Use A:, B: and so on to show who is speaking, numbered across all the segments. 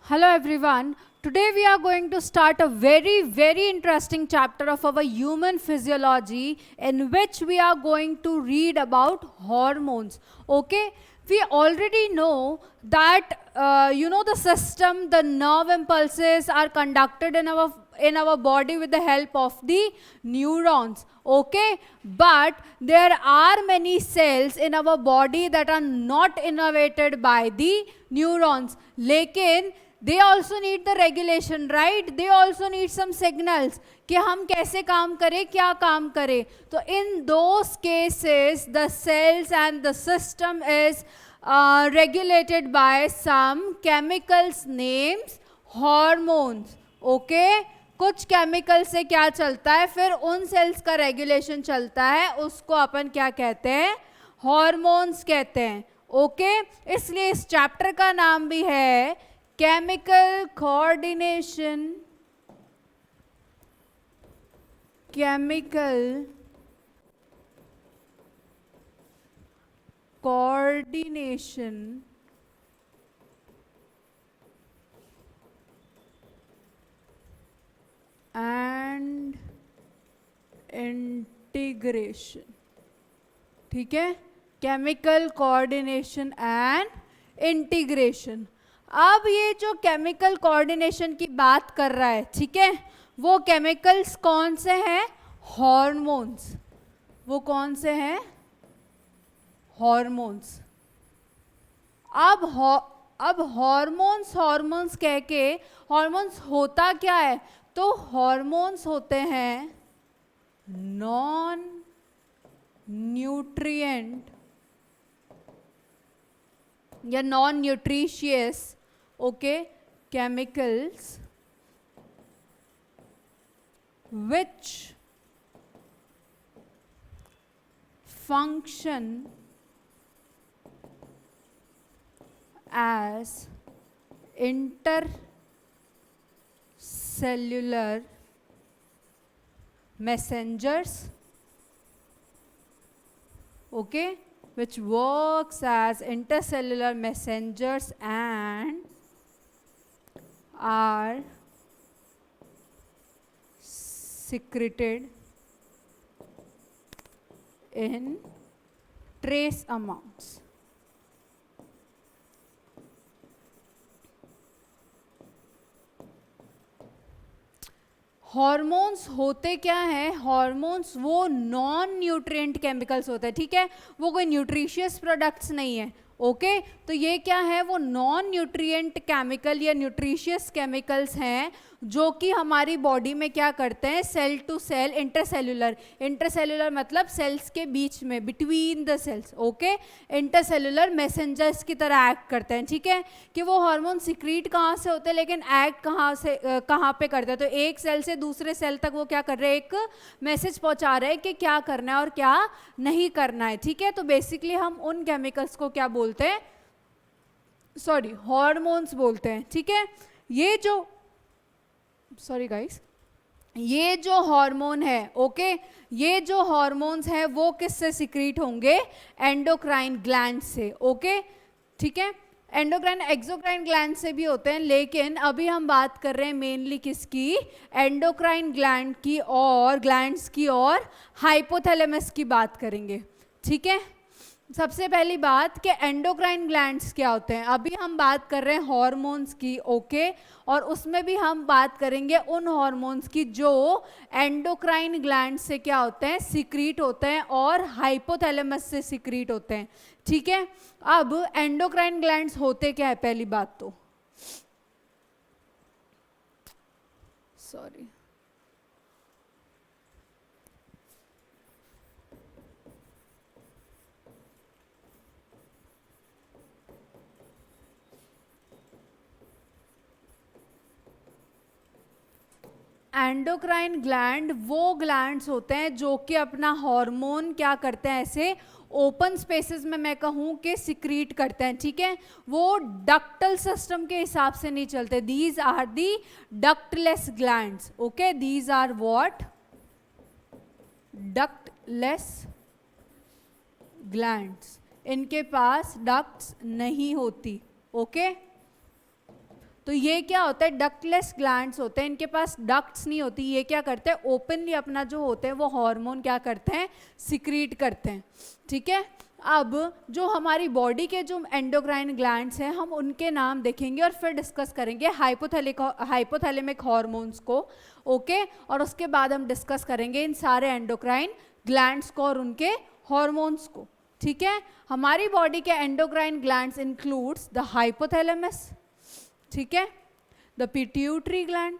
A: Hello everyone. Today we are going to start a very interesting chapter of our human physiology in which we are going to read about hormones. Okay? We already know that the system, the nerve impulses are conducted in our body with the help of the neurons. Okay, but there are many cells in our body that are not innervated by the neurons. लेकिन they also need the regulation, right? They also need some signals कि हम कैसे काम करें, क्या काम करें. तो in those cases the cells and the system is regulated by some chemicals names hormones. Okay, कुछ केमिकल से क्या चलता है, फिर उन सेल्स का रेगुलेशन चलता है, उसको अपन क्या कहते हैं, हॉर्मोन्स कहते हैं. ओके, इसलिए इस चैप्टर का नाम भी है chemical coordination. Chemical coordination and integration. ठीक है, केमिकल कोऑर्डिनेशन एंड इंटीग्रेशन. अब ये जो केमिकल कोऑर्डिनेशन की बात कर रहा है, ठीक है, वो केमिकल्स कौन से हैं, हॉर्मोन्स. वो कौन से हैं, हॉर्मोन्स. अब हॉर्मोन्स कह के, हॉर्मोन्स होता क्या है, तो हॉर्मोन्स होते हैं नॉन न्यूट्रिएंट या non nutritious, okay, chemicals which function as intercellular messengers, okay, which works as intercellular messengers and are secreted in trace amounts. Hormones होते क्या हैं, हॉर्मोन्स वो नॉन न्यूट्रिएंट केमिकल्स होते हैं. ठीक है, वो कोई न्यूट्रिशियस प्रोडक्ट्स नहीं है. ओके, तो ये क्या है, वो नॉन न्यूट्रिएंट केमिकल या न्यूट्रिशियस केमिकल्स हैं जो कि हमारी बॉडी में क्या करते हैं, cell to cell intercellular. Intercellular मतलब सेल्स के बीच में, between the cells. Okay, intercellular messengers की तरह एक्ट करते हैं. ठीक है, कि वो हार्मोन सिक्रीट कहाँ से होते हैं लेकिन एक्ट कहाँ पे करते हैं. तो एक सेल से दूसरे सेल तक वो क्या कर रहे हैं, एक मैसेज पहुंचा रहे हैं कि क्या करना है और क्या नहीं करना है. ठीक है, तो बेसिकली हम उन केमिकल्स को क्या बोलते हैं, सॉरी, हॉर्मोन्स बोलते हैं. ठीक है, ये जो, सॉरी गाइस, ये जो हार्मोन है, ओके, ये जो हार्मोन्स है वो किससे सिक्रीट होंगे, एंडोक्राइन ग्लैंड से. ओके, ठीक है, एंडोक्राइन एक्सोक्राइन ग्लैंड से भी होते हैं, लेकिन अभी हम बात कर रहे हैं मेनली किसकी, एंडोक्राइन ग्लैंड की और ग्लैंड्स की और हाइपोथैलेमस की बात करेंगे. ठीक है, सबसे पहली बात कि एंडोक्राइन ग्लैंड्स क्या होते हैं. अभी हम बात कर रहे हैं हार्मोन्स की, ओके, और उसमें भी हम बात करेंगे उन हार्मोन्स की जो एंडोक्राइन ग्लैंड से क्या होते हैं, सिक्रीट होते हैं और हाइपोथैलेमस से सिक्रीट होते हैं. ठीक है, अब एंडोक्राइन ग्लैंड्स होते क्या है, पहली बात तो, सॉरी, एंडोक्राइन ग्लैंड वो ग्लैंड्स होते हैं जो कि अपना हार्मोन क्या करते हैं, ऐसे ओपन स्पेसेस में मैं कहूँ कि सिक्रीट करते हैं. ठीक है, वो डक्टल सिस्टम के हिसाब से नहीं चलते. These are the ductless glands. Okay, these are what, ductless glands. इनके पास डक्ट्स नहीं होती. ओके, तो ये क्या होता है, डक्टलेस ग्लैंड्स होते हैं, इनके पास डक्ट्स नहीं होती, ये क्या करते हैं ओपनली अपना जो होते हैं वो हार्मोन क्या करते हैं सिक्रीट करते हैं, ठीक है। अब जो हमारी बॉडी के जो एंडोक्राइन ग्लैंड्स हैं हम उनके नाम देखेंगे और फिर डिस्कस करेंगे हाइपोथैलेमिक हार्मोन्स को, ओके, और उसके बाद हम डिस्कस करेंगे इन सारे एंडोक्राइन ग्लैंड्स को और उनके हार्मोन्स को, ठीक है। हमारी बॉडी के endocrine glands includes the hypothalamus, ठीक है, the pituitary gland,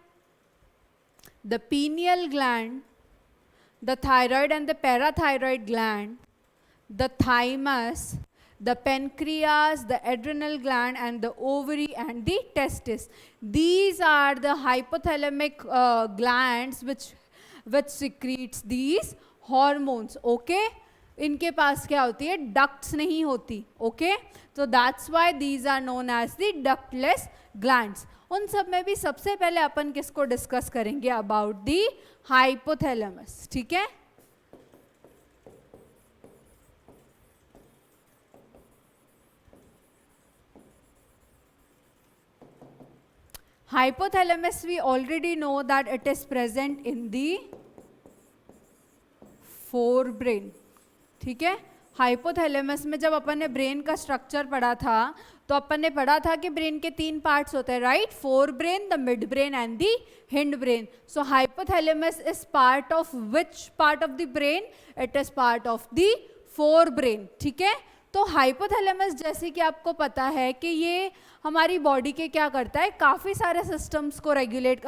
A: the pineal gland, the thyroid and the parathyroid gland, the thymus, the pancreas, the adrenal gland and the ovary and the testis. These are the hypothalamic glands which secretes these hormones, okay. इनके पास क्या होती है, ducts नहीं होती, okay. So that's why these are known as the ductless glands. उन सब में भी सबसे पहले अपन किसको डिस्कस करेंगे, about the hypothalamus, ठीक है। Hypothalamus, we already know that it is present in the forebrain, ठीक है। हाइपोथैलेमस में जब अपन ने ब्रेन का स्ट्रक्चर पढ़ा था तो अपन ने पढ़ा था कि ब्रेन के 3 पार्ट्स होते हैं, right, fore brain, the mid brain and the hind brain. So hypothalamus is part of which part of the brain, it is part of the fore brain, ठीक है। तो हाइपोथैलेमस जैसे कि आपको पता है कि ये हमारी बॉडी के क्या करता है, काफ़ी सारे सिस्टम्स को रेगुलेट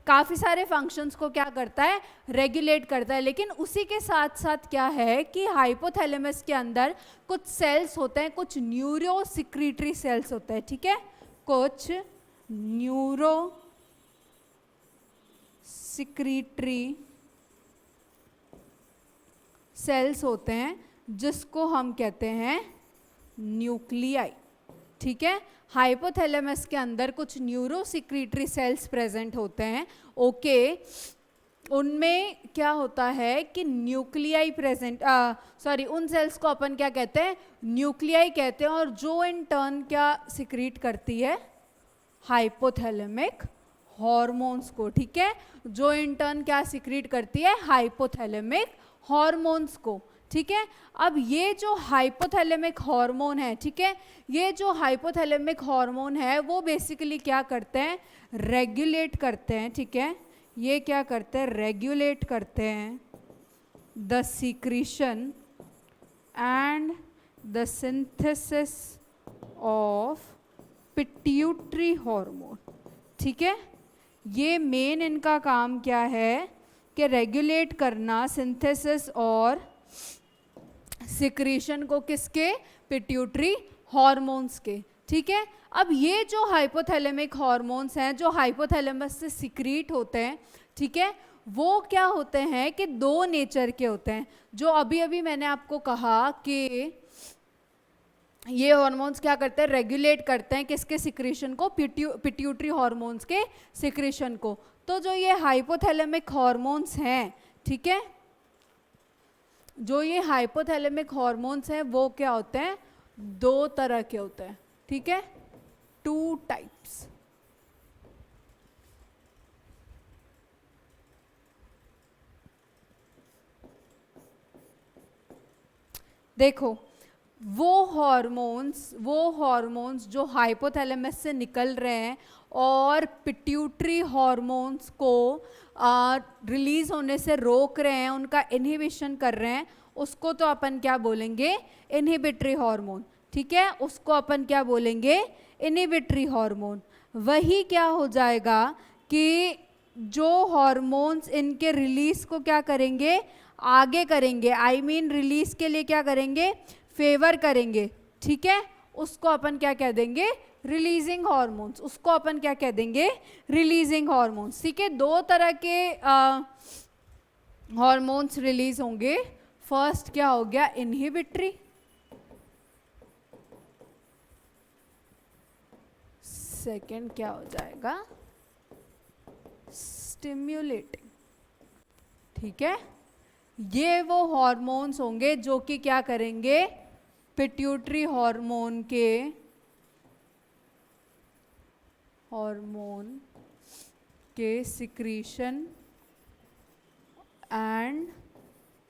A: काफ़ी सारे फंक्शंस को क्या करता है, रेगुलेट करता है। लेकिन उसी के साथ साथ क्या है कि हाइपोथैलेमस के अंदर कुछ सेल्स होते हैं, कुछ न्यूरो सिक्रीटरी सेल्स होते हैं, ठीक है, कुछ न्यूरो सिक्रीटरी सेल्स होते हैं जिसको हम कहते हैं न्यूक्लियाई, ठीक है। हाइपोथैलेमस के अंदर कुछ न्यूरो सिक्रीटरी सेल्स प्रेजेंट होते हैं, ओके। उनमें क्या होता है कि न्यूक्लियाई प्रेजेंट उन सेल्स को अपन क्या कहते हैं, न्यूक्लियाई कहते हैं, और जो इन टर्न क्या सिक्रीट करती है, हाइपोथैलेमिक हॉर्मोन्स को, ठीक है, जो इन टर्न क्या सिक्रीट करती है, हाइपोथैलेमिक हॉर्मोन्स को, ठीक है। अब ये जो हाइपोथैलेमिक हार्मोन है, ठीक है, ये जो हाइपोथैलेमिक हार्मोन है वो बेसिकली क्या करते हैं, रेगुलेट करते हैं, ठीक है। ये क्या करते हैं, रेगुलेट करते हैं the secretion and the synthesis of pituitary hormone, ठीक है। ये मेन इनका काम क्या है कि रेगुलेट करना सिंथेसिस और सिक्रीशन को, किसके, पिट्यूटरी हार्मोन्स के, ठीक है। अब ये जो हाइपोथैलेमिक हार्मोन्स हैं जो हाइपोथैलेमस से सिक्रीट होते हैं, ठीक है, वो क्या होते हैं कि 2 नेचर के होते हैं। जो अभी अभी मैंने आपको कहा कि ये हार्मोन्स क्या करते हैं, रेगुलेट करते हैं किसके सिक्रीशन को, पिट्यूटरी हार्मोन्स के सिक्रीशन को। तो जो ये हाइपोथैलेमिक हार्मोन्स हैं, ठीक है, जो ये हाइपोथैलेमिक हार्मोन्स हैं वो क्या होते हैं, 2 तरह के होते हैं, ठीक है, 2 टाइप्स। देखो वो हार्मोन्स जो हाइपोथैलेमस से निकल रहे हैं और पिट्यूटरी हार्मोन्स को रिलीज होने से रोक रहे हैं, उनका इनहिबिशन कर रहे हैं, उसको तो अपन क्या बोलेंगे, इनहिबिटरी हार्मोन, ठीक है, उसको अपन क्या बोलेंगे, इनहिबिटरी हार्मोन। वही क्या हो जाएगा कि जो हार्मोन्स इनके रिलीज को क्या करेंगे, आगे करेंगे, आई मीन रिलीज के लिए क्या करेंगे, फेवर करेंगे, ठीक है, उसको अपन क्या कह देंगे, रिलीजिंग हार्मोन्स, उसको अपन क्या कह देंगे, रिलीजिंग हार्मोन्स, ठीक है। 2 तरह के हार्मोन्स रिलीज होंगे। फर्स्ट क्या हो गया, इनहिबिटरी, सेकंड क्या हो जाएगा, स्टिम्युलेटिंग, ठीक है। ये वो हार्मोन्स होंगे जो कि क्या करेंगे, पिट्यूटरी हार्मोन के हार्मोन के सिक्रीशन एंड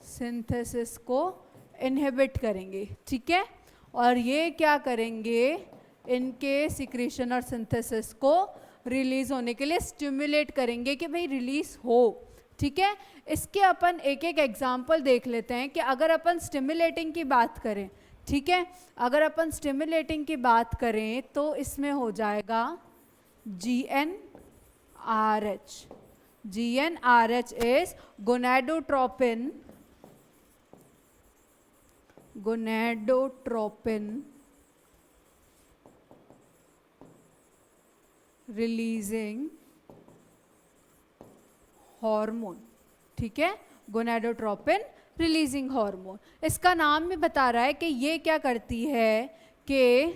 A: सिंथेसिस को इनहिबिट करेंगे, ठीक है। और ये क्या करेंगे, इनके सिक्रीशन और सिंथेसिस को रिलीज होने के लिए स्टिमुलेट करेंगे कि भाई रिलीज हो, ठीक है। इसके अपन एक एक एग्जाम्पल देख लेते हैं कि अगर अपन स्टिमुलेटिंग की बात करें, ठीक है, अगर अपन स्टिमुलेटिंग की बात करें तो इसमें हो जाएगा GnRH. GnRH is gonadotropin releasing hormone, ठीक है, गोनाडोट्रोपिन रिलीजिंग हार्मोन। इसका नाम भी बता रहा है कि ये क्या करती है कि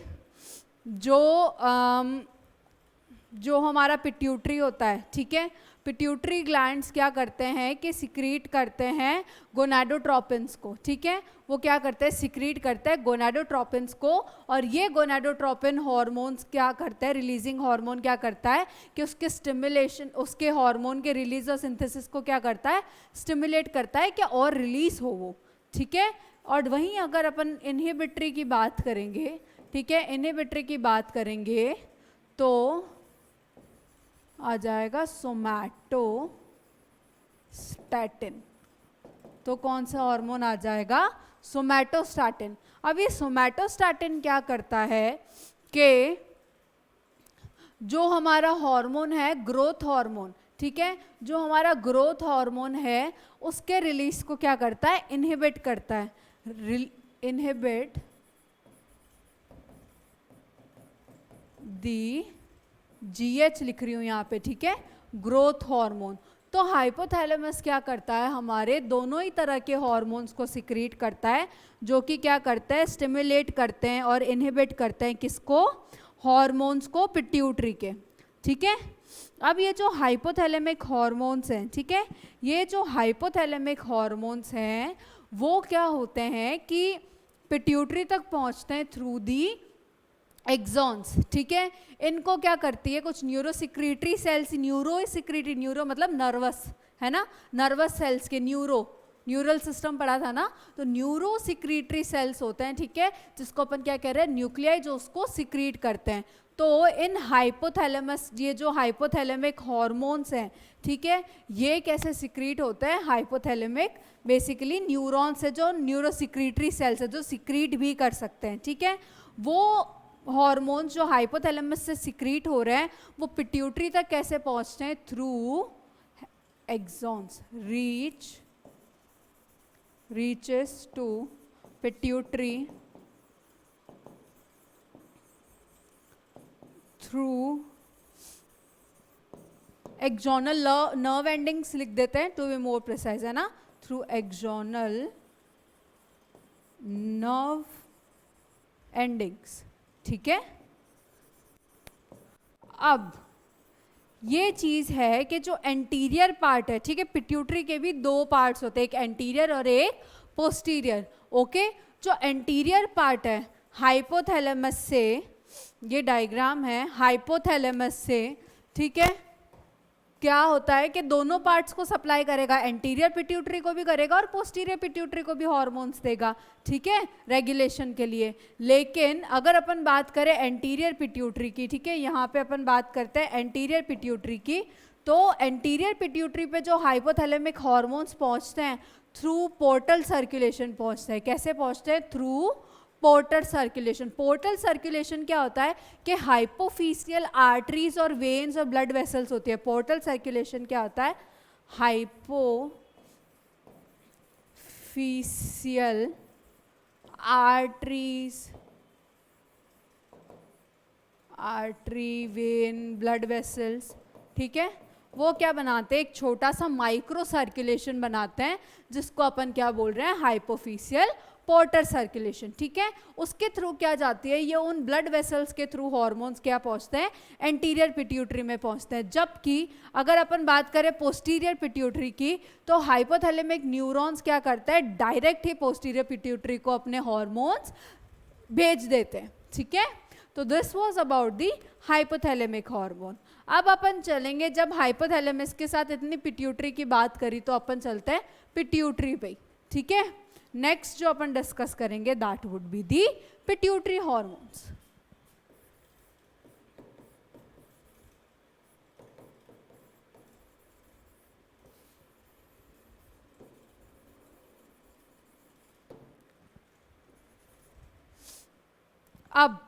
A: जो हमारा पिट्यूटरी होता है, ठीक है, पिट्यूटरी ग्लैंड्स क्या करते हैं कि सिक्रीट करते हैं गोनाडोट्रोपिन्स को, ठीक है, वो क्या करते हैं, सिक्रीट करते हैं गोनाडोट्रोपिन्स को। और ये गोनाडोट्रोपिन हार्मोन्स क्या करता है, रिलीजिंग हार्मोन क्या करता है कि उसके स्टिमुलेशन, उसके हार्मोन के रिलीज और सिंथेसिस को क्या करता है, स्टिमुलेट करता है कि और रिलीज हो वो, ठीक है। और वहीं अगर अपन इनहिबिटरी की बात करेंगे, ठीक है, इनहिबिटरी की बात करेंगे तो आ जाएगा सोमैटोस्टैटिन। तो कौन सा हार्मोन आ जाएगा, सोमैटोस्टैटिन। अब ये सोमैटोस्टैटिन क्या करता है कि जो हमारा हार्मोन है ग्रोथ हार्मोन, ठीक है, जो हमारा ग्रोथ हार्मोन है उसके रिलीज को क्या करता है, इनहिबिट करता है, इनहिबिट दी GH लिख रही हूँ यहाँ पे, ठीक है, ग्रोथ हार्मोन। तो हाइपोथैलेमस क्या करता है, हमारे दोनों ही तरह के हार्मोन्स को सिक्रीट करता है, जो कि क्या करते हैं, स्टिमुलेट करते हैं और इनहिबिट करते हैं किसको, हार्मोन्स को, पिट्यूटरी के, ठीक है। अब ये जो हाइपोथैलेमिक हार्मोन्स हैं, ठीक है, ये जो हाइपोथैलेमिक हार्मोन्स हैं वो क्या होते हैं कि पिट्यूटरी तक पहुँचते हैं थ्रू दी एक्सॉन्स, ठीक है। इनको क्या करती है, कुछ न्यूरोसिक्रीटरी सेल्स, न्यूरोसिक्रीटरी, न्यूरो मतलब नर्वस, है ना, नर्वस सेल्स के न्यूरल सिस्टम पढ़ा था ना, तो न्यूरोसिक्रीटरी सेल्स होते हैं, ठीक है, जिसको अपन क्या कह रहे हैं, न्यूक्लियाई, जो उसको सिक्रीट करते हैं। तो इन हाइपोथैलेमस, ये जो हाइपोथैलेमिक हार्मोन्स हैं, ठीक है, ये कैसे सिक्रीट होते हैं, हाइपोथैलेमिक बेसिकली न्यूरॉन से, जो न्यूरोसिक्रीटरी सेल्स है जो सिक्रीट भी कर सकते हैं, ठीक है। वो हार्मोन्स जो हाइपोथैलेमस से सिक्रीट हो रहे हैं वो पिट्यूटरी तक कैसे पहुंचते हैं, through axons, reaches to pituitary through axonal nerve endings लिख देते हैं टू बी मोर प्रिसाइज, है ना, थ्रू एक्सोनल नर्व एंडिंग्स, ठीक है। अब ये चीज है कि जो एंटीरियर पार्ट है, ठीक है, पिट्यूटरी के भी दो पार्ट्स होते हैं, एक एंटीरियर और एक पोस्टीरियर, ओके। जो एंटीरियर पार्ट है हाइपोथैलेमस से, ये डायग्राम है, हाइपोथैलेमस से, ठीक है, क्या होता है कि दोनों पार्ट्स को सप्लाई करेगा, एंटीरियर पिट्यूटरी को भी करेगा और पोस्टीरियर पिट्यूटरी को भी हार्मोन्स देगा, ठीक है, रेगुलेशन के लिए। लेकिन अगर अपन बात करें एंटीरियर पिट्यूटरी की, ठीक है, यहाँ पे अपन बात करते हैं एंटीरियर पिट्यूटरी की, तो एंटीरियर पिट्यूटरी पे जो हाइपोथैलेमिक हार्मोन्स पहुँचते हैं थ्रू पोर्टल सर्कुलेशन पहुँचते हैं। कैसे पहुँचते हैं, through portal circulation. Portal circulation क्या होता है कि हाइपोफिशियल आर्टरीज और वेन्स और ब्लड वेसल्स होती है। पोर्टल सर्कुलेशन क्या होता है, hypophysial arteries, artery, vein, blood vessels, ठीक है, वो क्या बनाते हैं, एक छोटा सा माइक्रो सर्कुलेशन बनाते हैं, जिसको अपन क्या बोल रहे हैं, हाइपोफिशियल पोर्टल सर्कुलेशन, ठीक है। उसके थ्रू क्या जाती है, ये उन ब्लड वेसल्स के थ्रू हार्मोन्स क्या पहुंचते हैं, एंटीरियर पिट्यूटरी में पहुंचते हैं। जबकि अगर अपन बात करें पोस्टीरियर पिट्यूटरी की, तो हाइपोथैलेमिक न्यूरॉन्स क्या करता है, डायरेक्ट ही पोस्टीरियर पिट्यूटरी को अपने हार्मोन्स भेज देते हैं, ठीक है। तो this was about the hypothalamic hormone. अब अपन चलेंगे, जब हाइपोथैलेमस के साथ इतनी पिट्यूटरी की बात करी तो अपन चलते हैं पिट्यूटरी पे, ठीक है। नेक्स्ट जो अपन डिस्कस करेंगे that would be the pituitary hormones. अब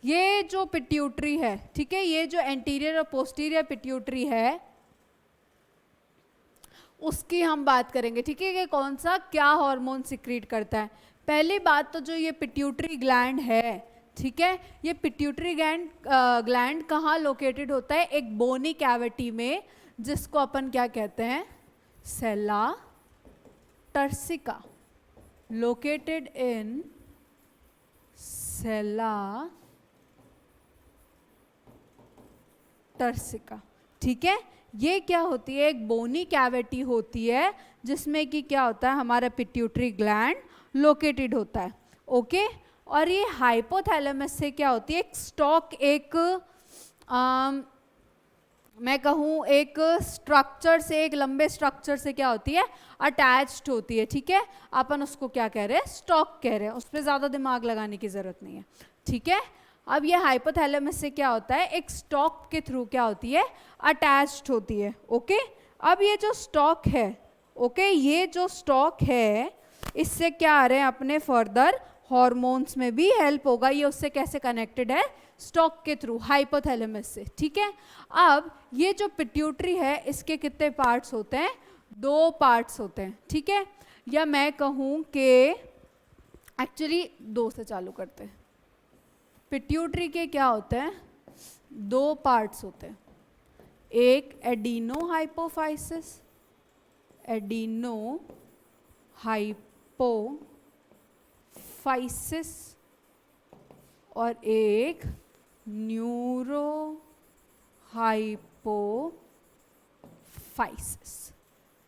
A: ये जो पिट्यूटरी है, ठीक है, ये जो एंटीरियर और पोस्टीरियर पिट्यूटरी है उसकी हम बात करेंगे, ठीक है, कि कौन सा क्या हार्मोन सिक्रीट करता है। पहली बात तो जो ये पिट्यूटरी ग्लैंड है, ठीक है, ये पिट्यूटरी ग्लैंड कहाँ लोकेटेड होता है? एक बोनी कैविटी में, जिसको अपन क्या कहते हैं? Sella turcica, located in sella turcica, ठीक है। ये क्या होती है? एक बोनी कैविटी होती है जिसमें कि क्या होता है, हमारा पिट्यूटरी ग्लैंड लोकेटेड होता है, ओके। और ये हाइपोथैलेमस से क्या होती है? एक स्टॉक, एक मैं कहूँ एक स्ट्रक्चर से, एक लंबे स्ट्रक्चर से क्या होती है? अटैच्ड होती है, ठीक है। अपन उसको क्या कह रहे हैं? स्टॉक कह रहे हैं, उस पर ज़्यादा दिमाग लगाने की ज़रूरत नहीं है, ठीक है। अब ये हाइपोथैलेमस से क्या होता है? एक स्टॉक के थ्रू क्या होती है? अटैच्ड होती है, ओके। अब ये जो स्टॉक है, ओके, ये जो स्टॉक है इससे क्या आ रहे हैं अपने फर्दर हॉर्मोन्स में भी हेल्प होगा। ये उससे कैसे कनेक्टेड है? स्टॉक के थ्रू, हाइपोथैलेमस से, ठीक है। अब ये जो पिट्यूटरी है इसके कितने पार्ट्स होते हैं? 2 पार्ट्स होते हैं, ठीक है। या मैं कहूँ कि एक्चुअली 2 से चालू करते हैं। पिट्यूटरी के क्या होते हैं? 2 पार्ट्स होते हैं, एक एडिनो हाइपोफाइसिस, एडिनो हाइपोफाइसिस, और एक न्यूरो हाइपोफाइसिस,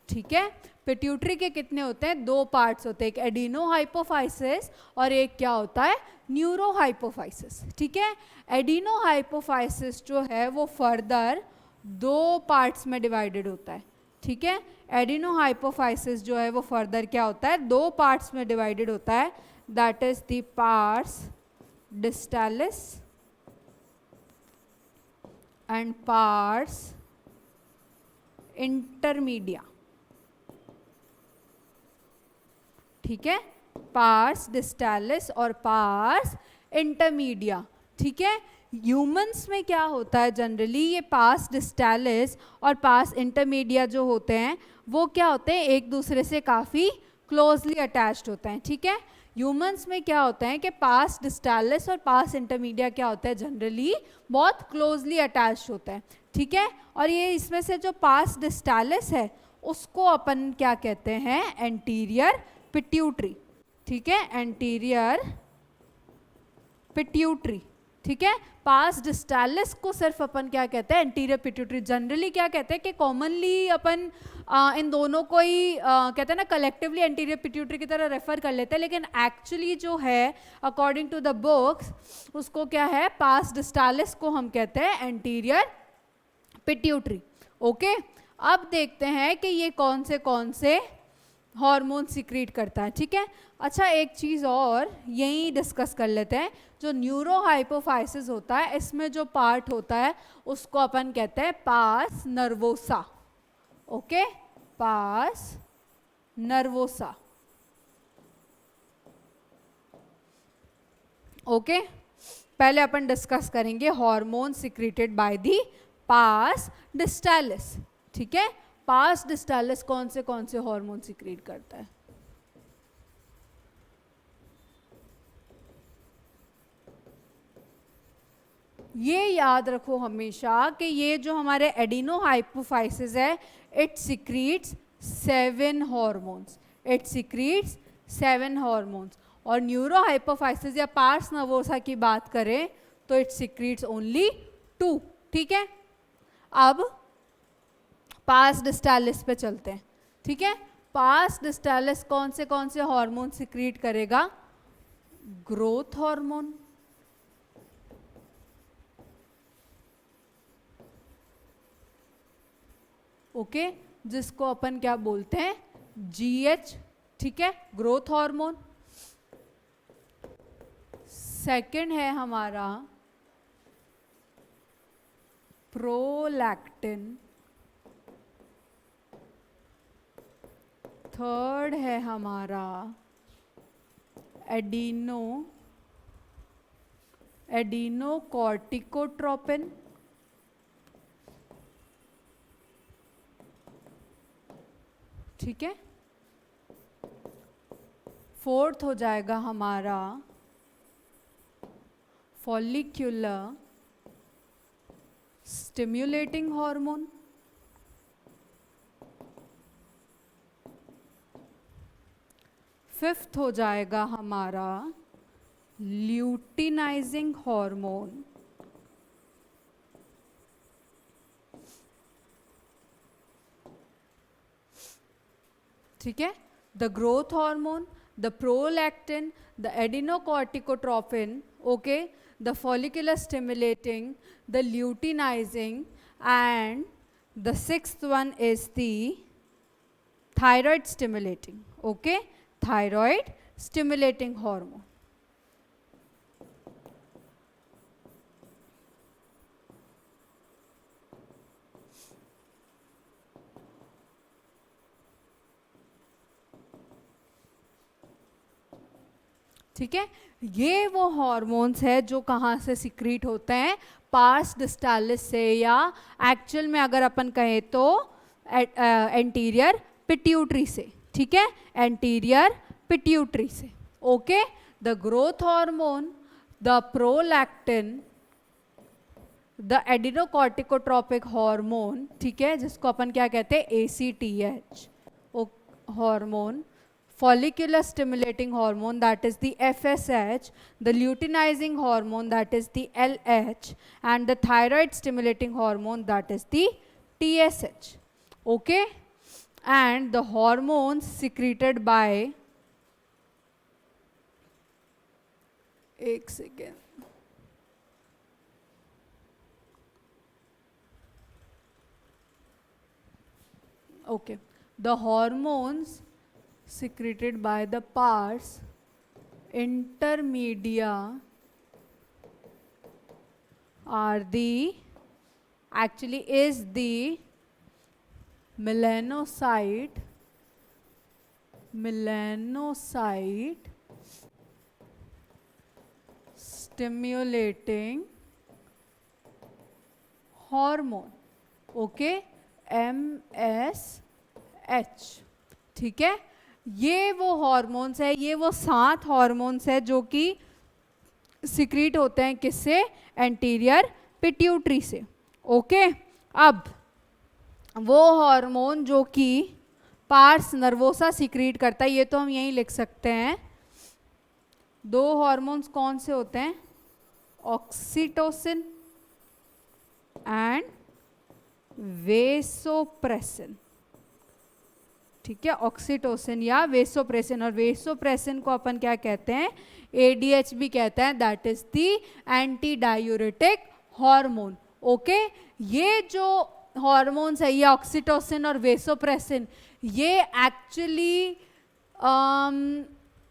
A: ठीक है। पिट्यूटरी के कितने होते हैं? 2 पार्ट्स होते हैं, एक एडिनो हाइपोफाइसिस और एक क्या होता है? न्यूरो हाइपोफाइसिस, ठीक है। एडिनो हाइपोफाइसिस जो है वो फर्दर 2 पार्ट्स में डिवाइडेड होता है, ठीक है। एडिनो हाइपोफाइसिस जो है वो फर्दर क्या होता है? 2 पार्ट्स में डिवाइडेड होता है, that is the pars distalis and pars intermedia, ठीक है। पार्स डिस्टालिस और पार्स इंटरमीडिया, ठीक है। ह्यूमंस में क्या होता है जनरली? ये पार्स डिस्टालिस और पार्स इंटरमीडिया जो होते हैं वो क्या होते हैं? एक दूसरे से काफ़ी क्लोजली अटैच्ड होते हैं, ठीक है। ह्यूमंस में क्या होता है कि पार्स डिस्टालिस और पार्स इंटरमीडिया क्या होता है? जनरली बहुत क्लोजली अटैच्ड होता है, ठीक है। और ये इसमें से जो पार्स डिस्टालिस है उसको अपन क्या कहते हैं? एंटीरियर पिट्यूटरी, ठीक है, एंटीरियर पिट्यूटरी, ठीक है। पार्स डिस्टालिस को सिर्फ अपन क्या कहते हैं? Anterior pituitary. जनरली क्या कहते हैं कि कॉमनली अपन इन दोनों को ही कहते हैं ना, कलेक्टिवली एंटीरियर पिट्यूटरी की तरह रेफर कर लेते हैं, लेकिन एक्चुअली जो है अकॉर्डिंग टू द बुक्स उसको क्या है? पार्स डिस्टालिस को हम कहते हैं एंटीरियर पिट्यूटरी, ओके। अब देखते हैं कि ये कौन से हार्मोन सिक्रीट करता है, ठीक है। अच्छा, एक चीज़ और यही डिस्कस कर लेते हैं, जो न्यूरो हाइपोफाइसिस होता है इसमें जो पार्ट होता है उसको अपन कहते हैं pars nervosa, okay, pars nervosa, okay. पहले अपन डिस्कस करेंगे hormone secreted by the pars distalis, ठीक है। पार्स डिस्टालिस कौन से हार्मोन सिक्रीट करता है? ये याद रखो हमेशा कि ये जो हमारे एडिनो हाइपोफाइसिस है it secretes 7 hormones, it secretes 7 hormones. और न्यूरो हाइपोफाइसिस या पार्स नर्वोसा की बात करें तो इट सिक्रीट्स ओनली 2, ठीक है। अब पार्स डिस्टालिस पे चलते हैं, ठीक है। पार्स डिस्टालिस कौन से हार्मोन सिक्रीट करेगा? ग्रोथ हार्मोन, ओके, जिसको अपन क्या बोलते हैं, GH, ठीक है, ग्रोथ हार्मोन। सेकंड है हमारा प्रोलैक्टिन। थर्ड है हमारा एडिनोकॉर्टिकोट्रोपिन। ठीक है, फोर्थ हो जाएगा हमारा फॉलिक्यूलर स्टिम्युलेटिंग हार्मोन। फिफ्थ हो जाएगा हमारा ल्यूटिनाइजिंग हार्मोन। ठीक है, the growth hormone, the prolactin, the adrenocorticotropin, okay, the follicular stimulating, the luteinizing, and the sixth one is the thyroid stimulating, okay, thyroid stimulating hormone. ठीक है, ये वो hormones है जो कहाँ से सिक्रीट होते हैं, पार्स डिस्टालिस से, या एक्चुअल में अगर अपन कहें तो एंटीरियर पिट्यूटरी से। ठीक है, एंटीरियर पिट्यूटरी से। Okay, the growth hormone, the prolactin, the adrenocorticotropic hormone, ठीक है, जिसको अपन क्या कहते हैं, ACTH hormone, follicular stimulating hormone, that is the FSH, the luteinizing hormone, that is the LH, and the thyroid stimulating hormone, that is the TSH. Okay, and the hormones secreted by, एक second, okay, the hormones secreted by the pars intermedia are the, actually is the melanocyte stimulating hormone, okay, MSH। ठीक है, ये वो hormones है, ये वो 7 hormones है जो कि सिक्रीट होते हैं किससे, एंटीरियर पिट्यूटरी से। ओके, अब वो हार्मोन जो कि पार्स नर्वोसा सिक्रीट करता है, ये तो हम यहीं लिख सकते हैं। 2 हार्मोन्स कौन से होते हैं, ऑक्सीटोसिन एंड वेसोप्रेसिन। ठीक है, ऑक्सीटोसिन या वेसोप्रेसिन, और वेसोप्रेसिन को अपन क्या कहते हैं, ADH भी कहते हैं, that is the anti diuretic hormone. Okay, ये जो हार्मोन्स है, ये ऑक्सीटोसिन और वेसोप्रेसिन, ये एक्चुअली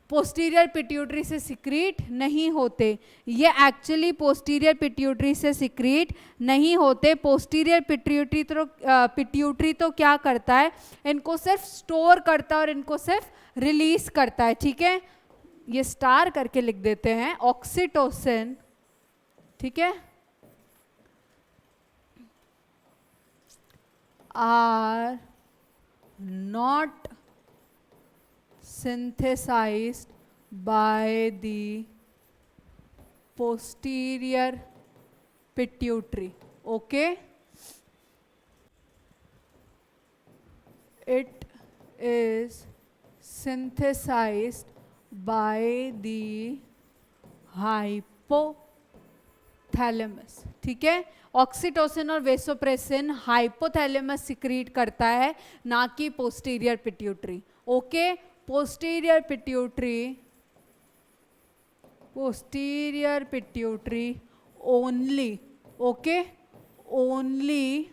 A: पोस्टीरियर पिट्यूटरी से सिक्रीट नहीं होते, ये एक्चुअली पोस्टीरियर पिट्यूटरी से सिक्रीट नहीं होते। पोस्टीरियर पिट्यूटरी तो क्या करता है, इनको सिर्फ स्टोर करता है और इनको सिर्फ रिलीज करता है। ठीक है, ये स्टार करके लिख देते हैं, ऑक्सीटोसिन, ठीक है, are not synthesized by the posterior pituitary. Okay, it is synthesized by the hypothalamus। ठीक है, ऑक्सीटोसिन और वेसोप्रेसिन हाइपोथैलेमस सिक्रीट करता है, ना कि posterior pituitary. Okay, posterior pituitary only, okay, only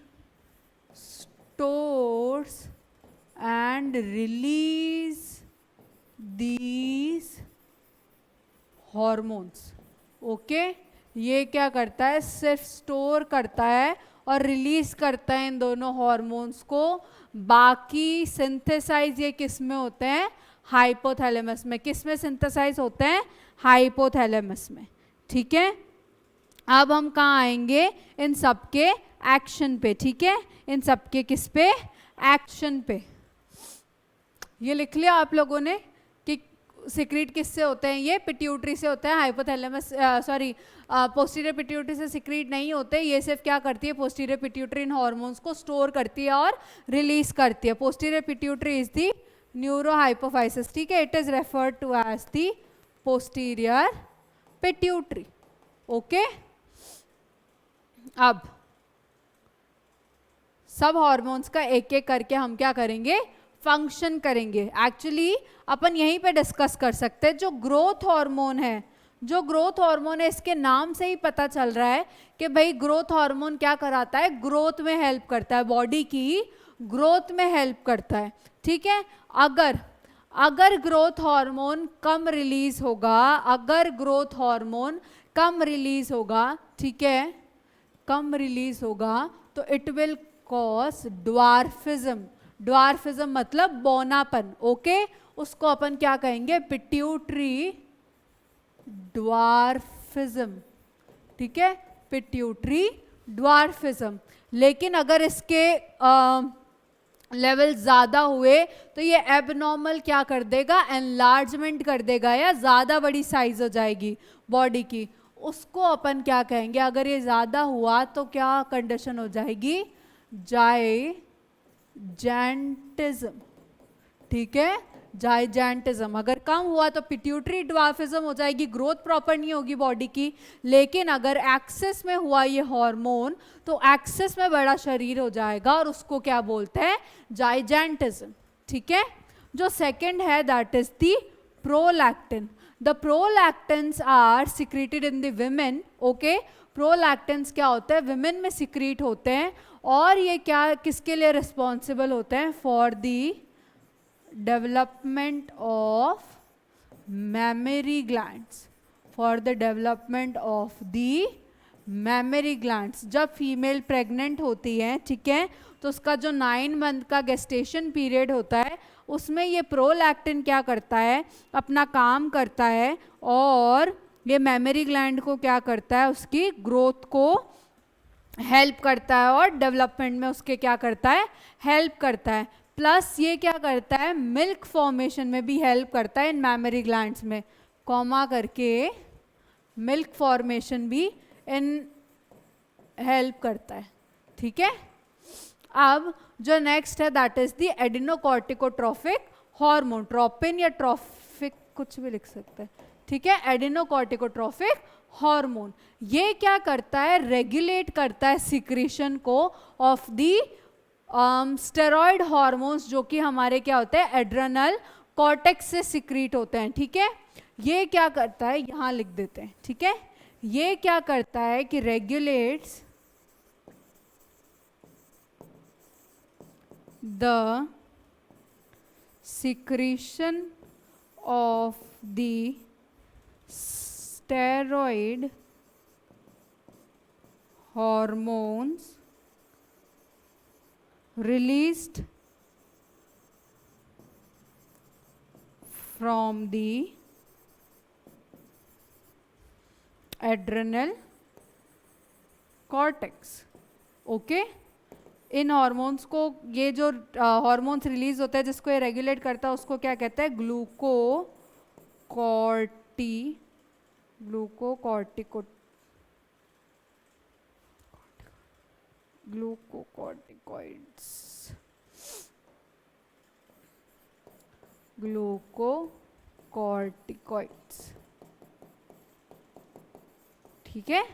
A: stores and release these hormones. Okay, ये क्या करता है, सिर्फ स्टोर करता है और रिलीज करता है इन दोनों हॉर्मोन्स को. बाकी सिंथेसाइज ये किस में होते हैं, हाइपोथैलेमस में. किस में सिंथेसाइज होते हैं, हाइपोथैलेमस में. ठीक है, अब हम कहाँ आएंगे, इन सबके एक्शन पे. ठीक है, इन सबके किस पे, एक्शन पे. ये लिख लिया आप लोगों ने कि सिक्रीट किससे होते हैं, ये पिट्यूटरी से होते हैं. हाइपोथैलेमस सॉरी पोस्टीरियर पिट्यूटरी से सिक्रीट नहीं होते. ये सिर्फ क्या करती है, पोस्टीरियर पिट्यूटरी इन हॉर्मोन्स को स्टोर करती है और रिलीज करती है. Posterior pituitary is the neurohypophysis. ठीक है, it is referred to as the posterior pituitary. Okay, अब सब हॉर्मोन्स का एक एक करके हम क्या करेंगे, फंक्शन करेंगे. एक्चुअली अपन यहीं पे डिस्कस कर सकते हैं. जो ग्रोथ हार्मोन है, जो ग्रोथ हार्मोन है, इसके नाम से ही पता चल रहा है कि भाई ग्रोथ हार्मोन क्या कराता है, ग्रोथ में हेल्प करता है, बॉडी की ग्रोथ में हेल्प करता है. ठीक है, अगर ग्रोथ हार्मोन कम रिलीज होगा, अगर ग्रोथ हार्मोन कम रिलीज होगा, ठीक है, कम रिलीज होगा, तो it will cause dwarfism. Dwarfism मतलब बौनापन. ओके, उसको अपन क्या कहेंगे, पिट्यूटरी ड्वार्फिज्म. ठीक है, पिट्यूटरी ड्वार्फिज्म. लेकिन अगर इसके लेवल ज़्यादा हुए तो ये एबनॉर्मल क्या कर देगा, एनलार्जमेंट कर देगा, या ज़्यादा बड़ी साइज हो जाएगी बॉडी की. उसको अपन क्या कहेंगे, अगर ये ज़्यादा हुआ तो क्या कंडीशन हो जाएगी, जाइजेंटिज्म. ठीक है, जाइजेंटिज्म. अगर कम हुआ तो पिट्यूटरी ड्वार्फिज्म हो जाएगी, ग्रोथ प्रॉपर नहीं होगी बॉडी की. लेकिन अगर एक्सेस में हुआ ये हार्मोन तो एक्सेस में बड़ा शरीर हो जाएगा और उसको क्या बोलते हैं, जाइजेंटिज्म. ठीक है, जो सेकंड है that is the prolactin. The prolactins are secreted in the women. Okay, prolactins क्या होते हैं, विमेन में सिक्रीट होते हैं. और ये क्या किसके लिए रिस्पॉन्सिबल होते हैं, for the development of mammary glands. For the development of the mammary glands. जब फीमेल प्रेग्नेंट होती है, ठीक है, तो उसका जो 9 मंथ का गेस्टेशन पीरियड होता है, उसमें ये प्रोलैक्टिन क्या करता है, अपना काम करता है और ये मेमोरी ग्लैंड को क्या करता है, उसकी ग्रोथ को हेल्प करता है और डेवलपमेंट में उसके क्या करता है, हेल्प करता है. प्लस ये क्या करता है, मिल्क फॉर्मेशन में भी हेल्प करता है इन मेमोरी ग्लैंड्स में, कॉमा करके मिल्क फॉर्मेशन भी इन हेल्प करता है. ठीक है, अब जो नेक्स्ट है that is the adrenocorticotrophic hormone. Tropin या ट्रोफिक कुछ भी लिख सकते हैं. ठीक है, एडिनोकॉर्टिकोट्रोफिक हार्मोन. ये क्या करता है, रेगुलेट करता है सिक्रीशन को ऑफ दी स्टेरॉइड हार्मोन्स, जो कि हमारे क्या होते हैं, एड्रेनल कॉर्टेक्स से सिक्रीट होते हैं. ठीक है, ये क्या करता है, यहाँ लिख देते हैं. ठीक है, ये क्या करता है कि regulates the secretion of the steroid hormones released from the adrenal cortex. Okay, in hormones को, ये जो हॉर्मोन्स रिलीज होता है जिसको ये रेगुलेट करता है, उसको क्या कहते हैं, ग्लूकोकॉर्टिकॉइड्स. ठीक है,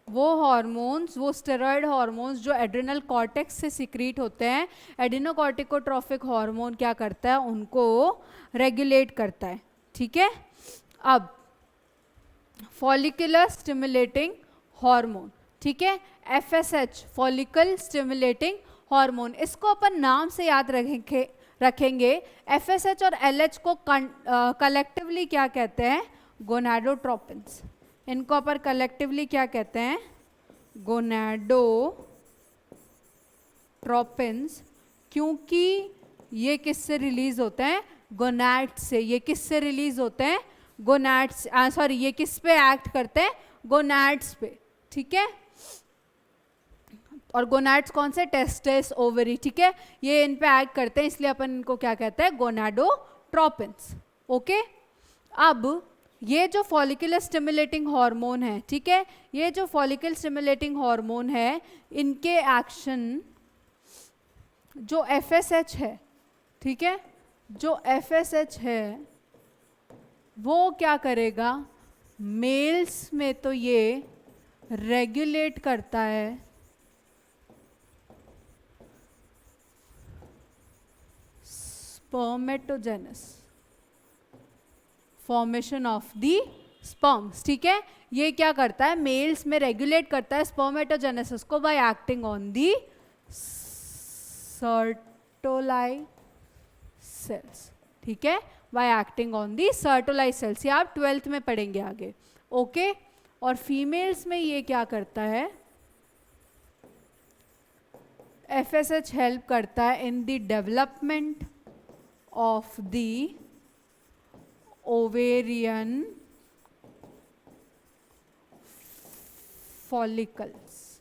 A: वो हार्मोन्स, वो स्टेरॉइड हार्मोन्स जो एड्रिनल कॉर्टेक्स से सिक्रीट होते हैं, एडिनोकॉर्टिकोट्रोफिक हार्मोन क्या करता है, उनको रेगुलेट करता है. ठीक है, अब फॉलिकुलर स्टिमुलेटिंग हार्मोन. ठीक है, FSH फॉलिकल स्टिमुलेटिंग हार्मोन, इसको अपन नाम से याद रखेंगे। FSH और LH को कलेक्टिवली क्या कहते हैं? गोनाडोट्रोपिन्स। इनको अपन कलेक्टिवली क्या कहते हैं? गोनाडोट्रोपिन्स। क्योंकि ये किससे रिलीज होते हैं? गोनाड्स से। ये किससे रिलीज होते हैं? गोनाड्स। सॉरी, ये किस पे एक्ट करते हैं? गोनाड्स पे, ठीक है। और गोनाड्स कौन से? टेस्टिस, ओवरी, ठीक है, ये इन पे एक्ट करते हैं, इसलिए अपन इनको क्या कहते हैं? गोनाडोट्रोपिन्स। ओके, अब ये जो फॉलिकुलर स्टिमुलेटिंग हार्मोन है, ठीक है, ये जो फॉलिकल स्टिमुलेटिंग हार्मोन है, इनके एक्शन जो FSH है, ठीक है, जो FSH है वो क्या करेगा? मेल्स में तो ये रेगुलेट करता है स्पर्मेटोजेनेस, फॉर्मेशन ऑफ दी स्पर्म्स, ठीक है। ये क्या करता है? मेल्स में रेगुलेट करता है स्पर्मेटोजेनेसिस को by acting on the Sertoli cells, ठीक है, by acting on the Sertoli cells. ये आप 12th में पढ़ेंगे आगे, ओके। और फीमेल्स में ये क्या करता है? FSH हेल्प करता है in the development of the ovarian follicles,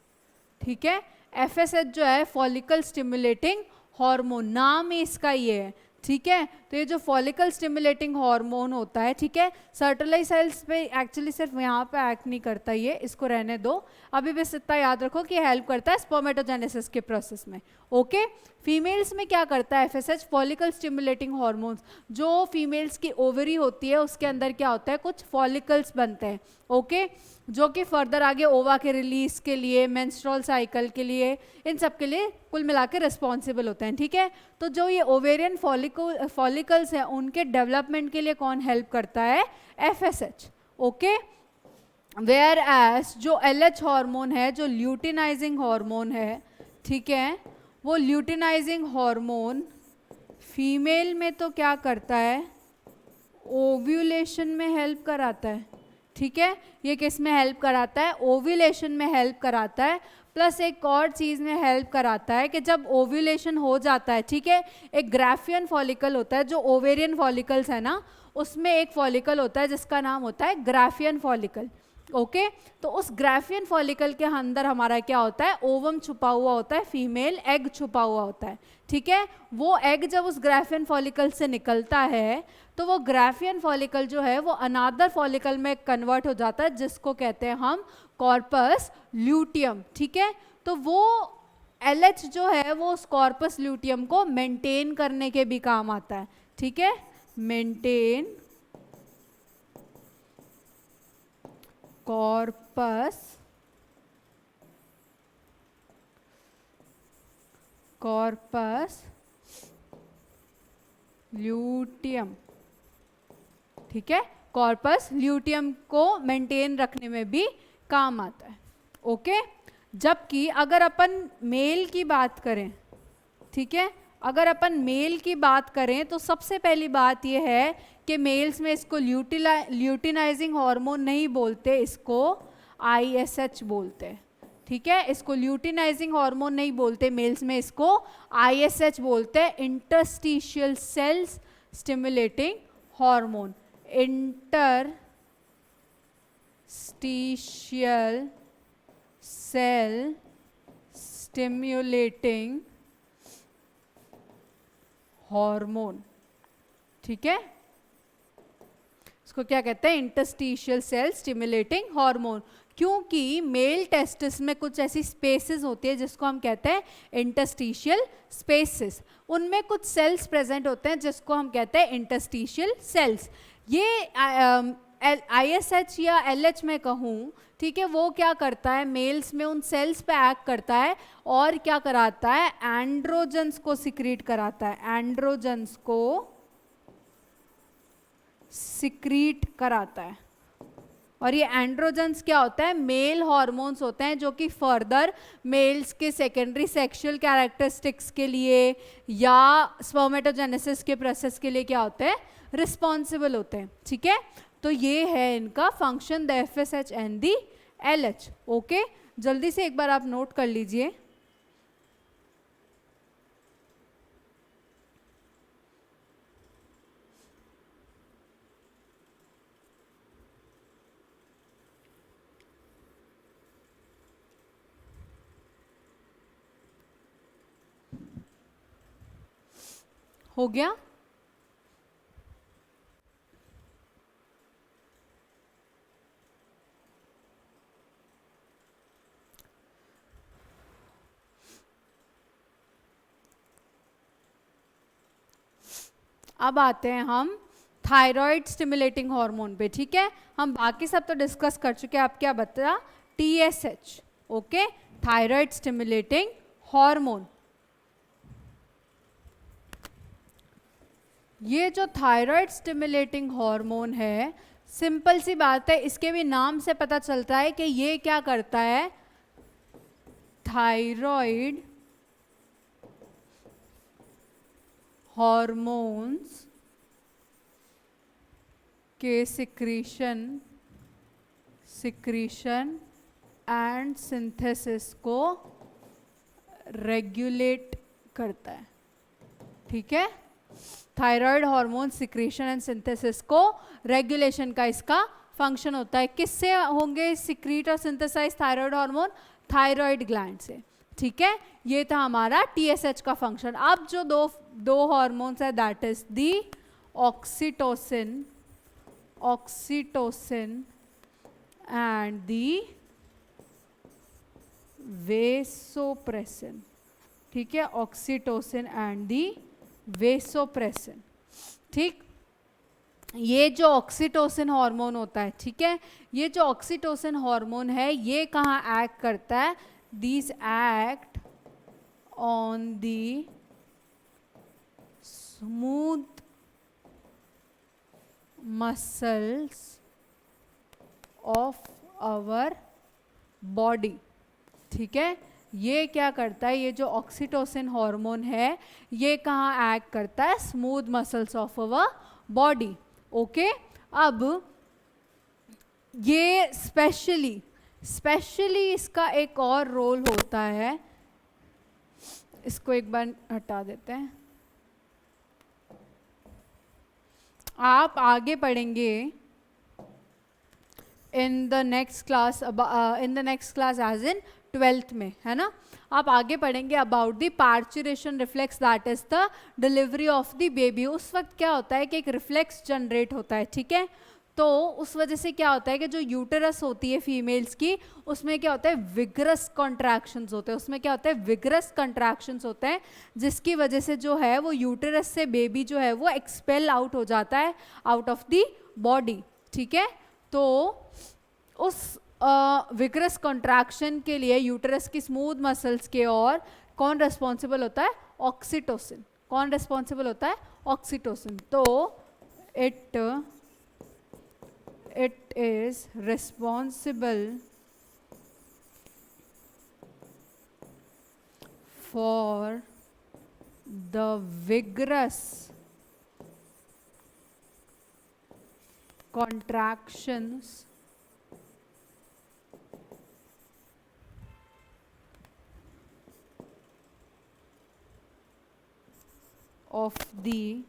A: ठीक है। FSH जो है फॉलिकल स्टिमुलेटिंग हार्मोन, नाम ही इसका ये है, ठीक है। तो ये जो फॉलिकल स्टिमुलेटिंग हार्मोन होता है, ठीक है, सर्टोलाई सेल्स पे एक्चुअली सिर्फ यहाँ पे एक्ट नहीं करता, ये इसको रहने दो, अभी बस इतना याद रखो कि हेल्प करता है स्पर्मेटोजेनेसिस के प्रोसेस में, ओके। फीमेल्स में क्या करता है FSH? फॉलिकल स्टिमुलेटिंग हार्मोन्स, जो फीमेल्स की ओवरी होती है उसके अंदर क्या होता है? कुछ फॉलिकल्स बनते हैं, ओके, जो कि फर्दर आगे ओवा के रिलीज के लिए, मेंस्ट्रुअल साइकिल के लिए, इन सब के लिए कुल मिला के रिस्पॉन्सिबल होते हैं, ठीक है। तो जो ये ओवेरियन फॉलिकल्स हैं उनके डेवलपमेंट के लिए कौन हेल्प करता है? FSH, okay. वेयर एज जो LH हार्मोन है, जो ल्यूटिनाइजिंग हार्मोन है, ठीक है, वो ल्यूटिनाइजिंग हार्मोन फीमेल में तो क्या करता है? ओव्यूलेशन में हेल्प कराता है, ठीक है। ये किस में हेल्प कराता है? ओव्यूलेशन में हेल्प कराता है। प्लस एक और चीज़ में हेल्प कराता है कि जब ओव्यूलेशन हो जाता है, ठीक है, एक ग्राफियन फॉलिकल होता है, जो ओवेरियन फॉलिकल्स है ना, उसमें एक फॉलिकल होता है जिसका नाम होता है ग्राफियन फॉलिकल, ओके। तो उस ग्राफियन फॉलिकल के अंदर हमारा क्या होता है? ओवम छुपा हुआ होता है, फीमेल एग छुपा हुआ होता है, ठीक है। वो एग जब उस ग्राफियन फॉलिकल से निकलता है तो वो ग्राफियन फॉलिकल जो है वो अनादर फॉलिकल में कन्वर्ट हो जाता है, जिसको कहते हैं हम कॉर्पस ल्यूटियम, ठीक है। तो वो LH जो है वो उस कॉर्पस ल्यूटियम को मेंटेन करने के भी काम आता है, ठीक है, मेंटेन कॉर्पस ल्यूटियम, ठीक है, कॉर्पस ल्यूटियम को मेंटेन रखने में भी काम आता है, ओके। जबकि अगर अपन मेल की बात करें, ठीक है, अगर अपन मेल की बात करें तो सबसे पहली बात यह है कि मेल्स में इसको ल्यूटिनाइजिंग हार्मोन नहीं बोलते, इसको ISH बोलते हैं, ठीक है। इसको ल्यूटिनाइजिंग हार्मोन नहीं बोलते मेल्स में, इसको ISH बोलते हैं, interstitial cells stimulating hormone, interstitial cell stimulating hormone, ठीक है, इसको क्या कहते हैं? Interstitial cell stimulating hormone. क्योंकि मेल टेस्टिस में कुछ ऐसी स्पेसेस होती है जिसको हम कहते हैं इंटरस्टिशियल स्पेसेस, उनमें कुछ सेल्स प्रेजेंट होते हैं जिसको हम कहते हैं इंटरस्टिशियल सेल्स। ये ISH या LH में कहूँ, ठीक है, वो क्या करता है? मेल्स में उन सेल्स पे एक्ट करता है और क्या कराता है? एंड्रोजन्स को सिक्रीट कराता है, एंड्रोजन्स को सिक्रीट कराता है, और ये एंड्रोजन्स क्या होता है, मेल हॉर्मोन्स होते हैं जो कि फर्दर मेल्स के सेकेंडरी सेक्सुअल कैरेक्टरिस्टिक्स के लिए या स्पर्मेटोजेनेसिस के प्रोसेस के लिए क्या होते हैं, रिस्पॉन्सिबल होते हैं, ठीक है। तो ये है इनका function, the FSH and the LH। Okay, जल्दी से एक बार आप नोट कर लीजिए। हो गया? अब आते हैं हम थायराइड स्टिमुलेटिंग हार्मोन पे, ठीक है। हम बाकी सब तो डिस्कस कर चुके हैं, आप क्या बता, TSH, okay, thyroid stimulating hormone. ये जो थायराइड स्टिमुलेटिंग हार्मोन है, सिंपल सी बात है, इसके भी नाम से पता चलता है कि ये क्या करता है, थायराइड हॉर्मोन्स के सिक्रीशन एंड सिंथेसिस को रेगुलेट करता है, ठीक है। Thyroid hormone secretion and synthesis को रेगुलेशन का इसका फंक्शन होता है। किससे होंगे सिक्रीट और synthesize thyroid hormone, thyroid gland से, ठीक है। ये था हमारा TSH का फंक्शन। अब जो दो हार्मोन्स है, that is the oxytocin and the vasopressin, ठीक है, ऑक्सीटोसिन एंड दी वेसोप्रेसिन, ठीक। ये जो ऑक्सीटोसिन हार्मोन होता है, ठीक है, ये जो ऑक्सीटोसिन हार्मोन है, ये कहाँ एक्ट करता है, these act on the smooth muscles of our body, ठीक है। ये क्या करता है, ये जो ऑक्सीटोसिन हार्मोन है, ये कहाँ एक्ट करता है, smooth muscles of our body, okay. अब ये स्पेशली इसका एक और रोल होता है, इसको एक बार हटा देते हैं। आप आगे पढ़ेंगे in the next class as in 12th में, है ना। आप आगे पढ़ेंगे about the parturition reflex, that is the delivery of the baby. उस वक्त क्या होता है कि एक रिफ्लेक्स जनरेट होता है, ठीक है। तो उस वजह से क्या होता है कि जो यूटेरस होती है फीमेल्स की, उसमें क्या होता है, विगरस कॉन्ट्रैक्शंस होते हैं, उसमें क्या होता है, विगरस कॉन्ट्रैक्शंस होते हैं, जिसकी वजह से जो है वो यूटेरस से बेबी जो है वो एक्सपेल आउट हो जाता है, आउट ऑफ द बॉडी, ठीक है। तो उस विगरस कॉन्ट्रैक्शन के लिए यूटेरस की स्मूथ मसल्स के और कौन रेस्पॉन्सिबल होता है, ऑक्सीटोसिन। कौन रेस्पॉन्सिबल होता है, ऑक्सीटोसिन। तो it is responsible for the vigorous contractions of the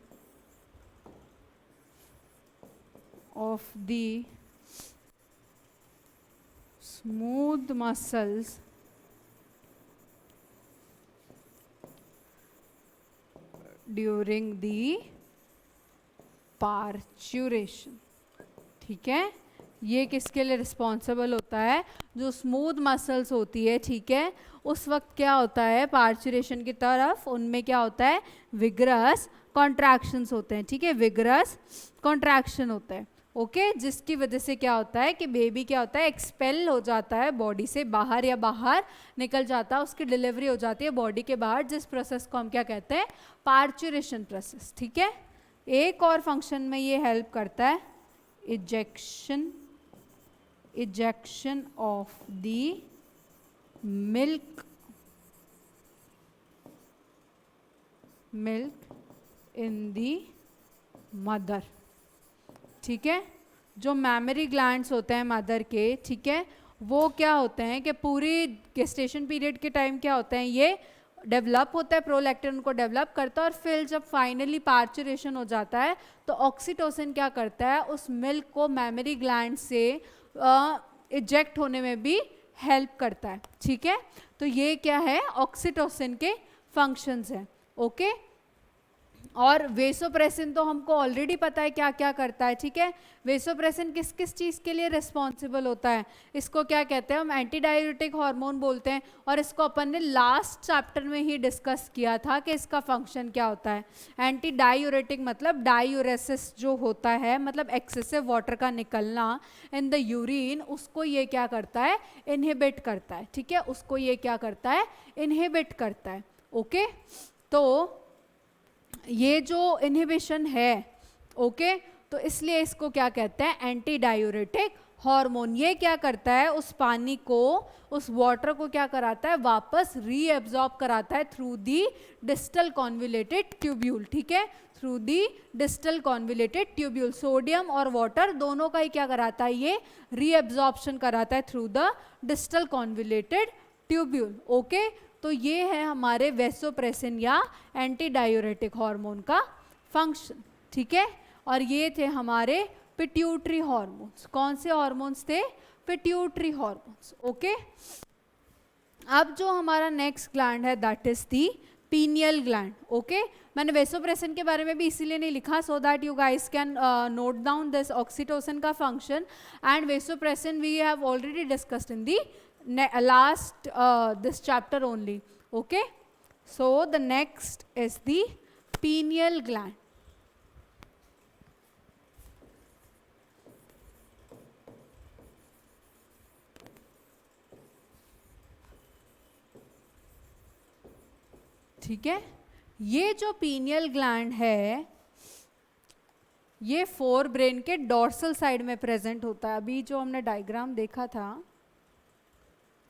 A: smooth muscles during the parturition, ठीक है। ये किसके लिए रिस्पॉन्सिबल होता है, जो स्मूथ मसल्स होती है, ठीक है, उस वक्त क्या होता है, पार्चुरेशन की तरफ उनमें क्या होता है, विगरस कॉन्ट्रैक्शंस होते हैं, ठीक है, विगरस कॉन्ट्रैक्शन होता है, ओके। जिसकी वजह से क्या होता है कि बेबी क्या होता है, एक्सपेल हो जाता है बॉडी से बाहर, या बाहर निकल जाता है, उसकी डिलीवरी हो जाती है बॉडी के बाहर, जिस प्रोसेस को हम क्या कहते हैं, पार्चुरेशन प्रोसेस, ठीक है। एक और फंक्शन में ये हेल्प करता है, ejection ejection of the milk in the mother. ठीक है, जो मैमरी ग्लैंड्स होते हैं मदर के, ठीक है, वो क्या होते हैं कि पूरी गेस्टेशन पीरियड के टाइम क्या होते हैं, ये डेवलप होता है, प्रोलैक्टिन उनको डेवलप करता है, और फिर जब फाइनली पार्चुरेशन हो जाता है तो ऑक्सीटोसिन क्या करता है, उस मिल्क को मैमरी ग्लैंड से इजेक्ट होने में भी हेल्प करता है. ठीक है, तो ये क्या है, ऑक्सीटोसिन के फंक्शंस हैं. ओके, और वेसोप्रेसिन तो हमको ऑलरेडी पता है क्या क्या करता है. ठीक है, वेसोप्रेसिन किस किस चीज़ के लिए रिस्पॉन्सिबल होता है, इसको क्या कहते हैं, हम एंटी डायूरेटिक हार्मोन बोलते हैं, और इसको अपन ने लास्ट चैप्टर में ही डिस्कस किया था कि इसका फंक्शन क्या होता है. एंटी डायूरेटिक मतलब डायूरेसिस जो होता है, मतलब एक्सेसिव वाटर का निकलना इन द यूरिन, उसको ये क्या करता है, इनहिबिट करता है. ठीक है, उसको ये क्या करता है, इनहिबिट करता है. ओके, तो ये जो इनहिबिशन है, ओके, तो इसलिए इसको क्या कहते हैं, एंटी डायूरेटिक हार्मोन. ये क्या करता है, उस पानी को, उस वाटर को क्या कराता है, वापस रीएब्जॉर्ब कराता है through the distal convoluted tubule. ठीक है, through the distal convoluted tubule. Sodium और वाटर दोनों का ही क्या कराता है, ये रीएब्जॉर्प्शन कराता है through the distal convoluted tubule. Okay, तो ये है हमारे वेसोप्रेसिन या एंटी डायूरेटिक हार्मोन का फंक्शन. ठीक है, और ये थे हमारे पिट्यूटरी हार्मोन्स. कौन से हार्मोन्स थे, पिट्यूटरी हार्मोन्स. ओके, अब जो हमारा नेक्स्ट ग्लैंड है that is the pineal gland. Okay, मैंने वेसोप्रेसिन के बारे में भी इसीलिए नहीं लिखा, so that you guys can note down this oxytocin का function. And vasopressin we have already discussed in the last this chapter only. Okay, so the next is the pineal gland. ठीक है, ये जो पीनियल ग्लैंड है, ये fore brain के dorsal side में present होता है. अभी जो हमने डायग्राम देखा था,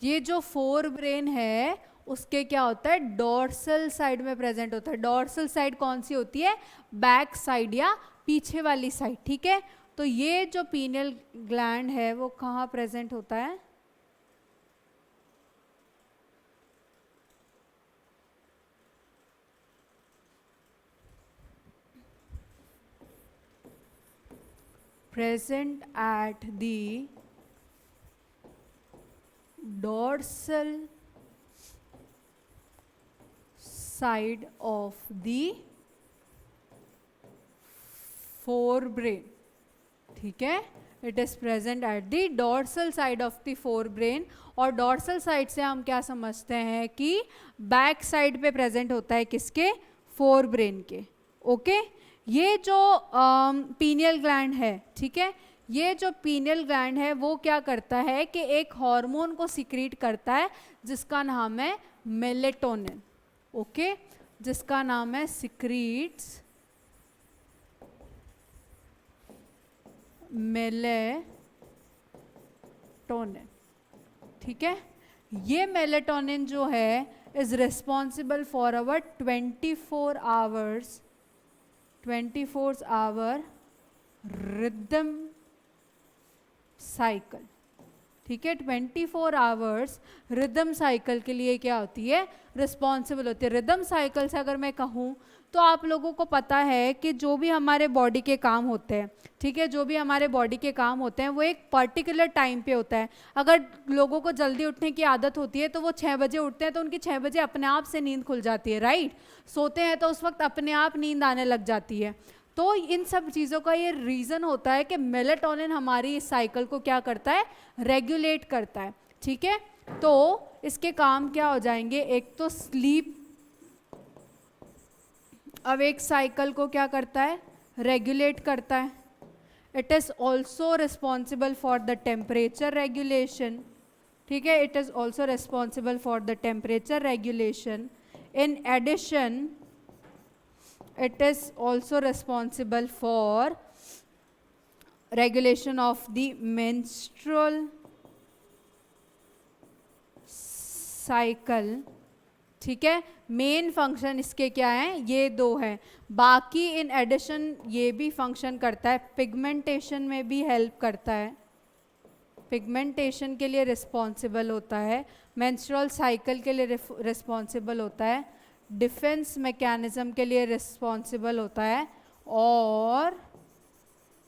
A: ये जो फोर ब्रेन है उसके क्या होता है, डॉर्सल साइड में प्रेजेंट होता है. डॉर्सल साइड कौन सी होती है, बैक साइड या पीछे वाली साइड. ठीक है, तो ये जो पीनियल ग्लैंड है वो कहाँ प्रेजेंट होता है, present at the dorsal side of the forebrain. ठीक है, it is present at the dorsal side of the forebrain. और डॉर्सल साइड से हम क्या समझते हैं कि बैक साइड पे प्रेजेंट होता है, किसके, फोरब्रेन के. ओके, ये जो पीनियल ग्लैंड है, ठीक है, ये जो पीनियल ग्लैंड है वो क्या करता है कि एक हार्मोन को सिक्रीट करता है जिसका नाम है मेलेटोनिन. ओके, जिसका नाम है सिक्रीट्स मेलेटोनिन. ठीक है, ये मेलेटोनिन जो है is responsible for our 24 hour rhythm cycle. ठीक है, 24 आवर्स रिदम साइकिल के लिए क्या होती है, रिस्पॉन्सिबल होती है. रिदम साइकिल से अगर मैं कहूँ तो आप लोगों को पता है कि जो भी हमारे बॉडी के काम होते हैं, ठीक है, जो भी हमारे बॉडी के काम होते हैं वो एक पर्टिकुलर टाइम पे होता है. अगर लोगों को जल्दी उठने की आदत होती है तो वो 6 बजे उठते हैं तो उनकी 6 बजे अपने आप से नींद खुल जाती है, राइट. सोते हैं तो उस वक्त अपने आप नींद आने लग जाती है. तो इन सब चीज़ों का ये रीज़न होता है कि मेलेटोनिन हमारी इस साइकिल को क्या करता है, रेगुलेट करता है. ठीक है, तो इसके काम क्या हो जाएंगे, एक तो स्लीप अवेक साइकिल को क्या करता है, रेगुलेट करता है. It is also responsible for the temperature regulation. ठीक है, it is also responsible for the temperature regulation. In addition it is also responsible for regulation of the menstrual cycle, ठीक है। मेन फंक्शन इसके क्या है, ये दो है। बाकी इन एडिशन ये भी फंक्शन करता है, पिगमेंटेशन में भी हेल्प करता है, पिगमेंटेशन के लिए रिस्पॉन्सिबल होता है, मेंस्ट्रुअल साइकिल के लिए रिस्पॉन्सिबल होता है, डिफेंस मैकेनिज्म के लिए रिस्पॉन्सिबल होता है, और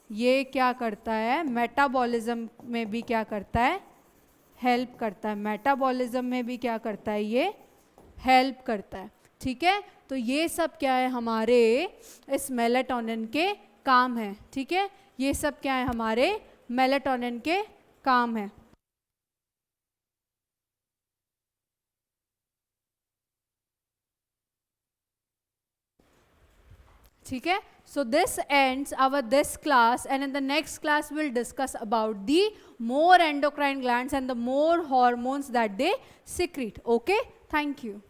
A: ये क्या करता है, मेटाबॉलिज्म में भी क्या करता है, हेल्प करता है। मेटाबॉलिज्म में भी क्या करता है, ये हेल्प करता है, ठीक है। तो ये सब क्या है, हमारे इस मेलाटोनिन के काम है, ठीक है। ये सब क्या है, हमारे मेलाटोनिन के काम है। ठीक है। So this ends our this class, and in the next class we'll discuss about the more endocrine glands and the more hormones that they secrete. Okay, thank you.